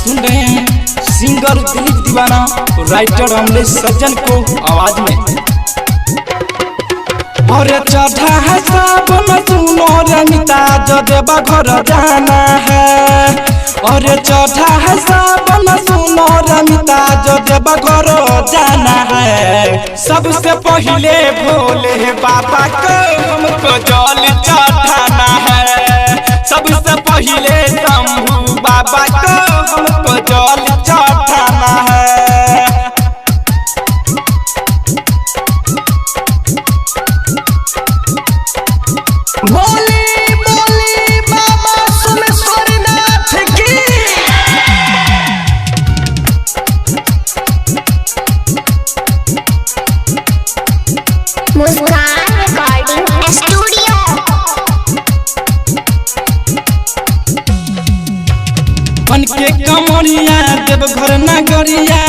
सुन रहे हैं सिंगर दिलीप दीवाना, राइटर अमलेश सज्जन को आवाज में। और चढ़ा है सावन सुनो रमिता जो देवा घर जाना है। और चढ़ा है सावन सुनो रमिता जो देवा घर जाना है। सबसे पहले भोले बाबा को हमको जल चढ़ाना है। सबसे पहले शंभू बाबा को हमको जल चढ़ाना है। बोली बोली बाबा सोमेश्वरनाथ की। मुस्कान रिकॉर्डिंग स्टूडियो। बन के कमरिया देवघर नगरिया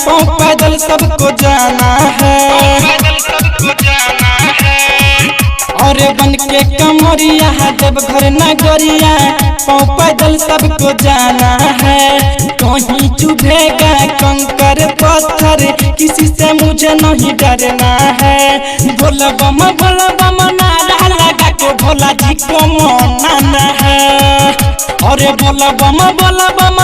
पाँव पैदल सबको जाना है। और बन के कमरिया देवघर नगरिया पाँव पैदल सबको जाना है। कहीं चुभेगा कंकर पत्थर किसी से मुझे नहीं डरना है। भोला बम नारा लगा के भोला जी को मनाना है। और भोला बम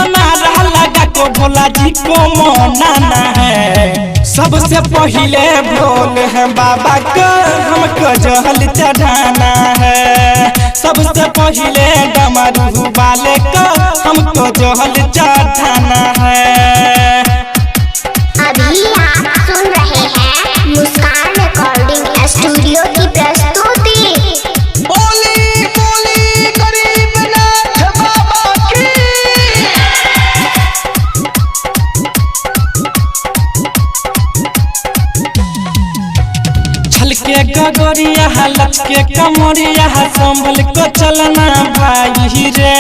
नारा लगा के भोला जी को मनाना है। सबसे पहले भोले हैं बाबा को हमको जल चढ़ाना है। सबसे पहले डमरू वाले को हमको जल चढ़ाना है। अभी आप सुन रहे हैं मुस्कान रिकॉर्डिंग स्टूडियो की प्रस्तुति। बोली बोली गरीबनाथ बाबा की। छलके गगरिया लचके कमरिया संभल को चलना भाई रे।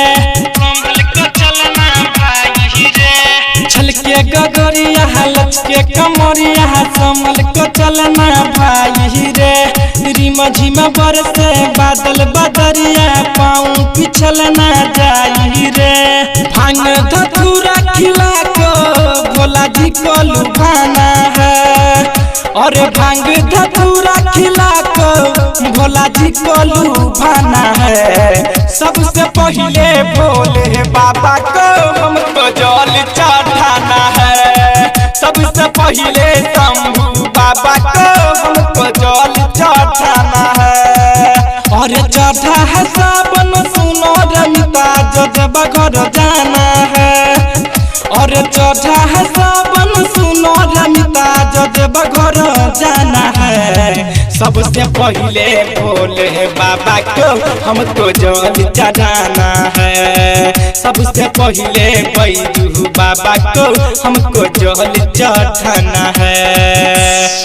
संभल को चलना भाई रे। छलके गगरिया लचके कमरिया संभल को चलना भाई रे। रिम झिम बरसे बादल बदरिया पाँव पिछलना जाई रे। भांग धतूरा खिला को भोला जी को लुभाना है। और भांग धतूरा खिला को भोला जी को लुभाना है। सबसे पहले भोले बाबा को हमको जल चढ़ाना है। सबसे पहले शंभू बाबा को हमको जल चढ़ाना है। और चढ़ा है सावन सुनो रमिता जो देवा घर जाना है। और चढ़ा है सावन सुनो रमिता जो देवा घर जाना है। सबसे पहले भोले बाबा को हमको जल चढ़ाना है। सबसे पहले बैजू बाबा को हमको जल चढ़ाना है।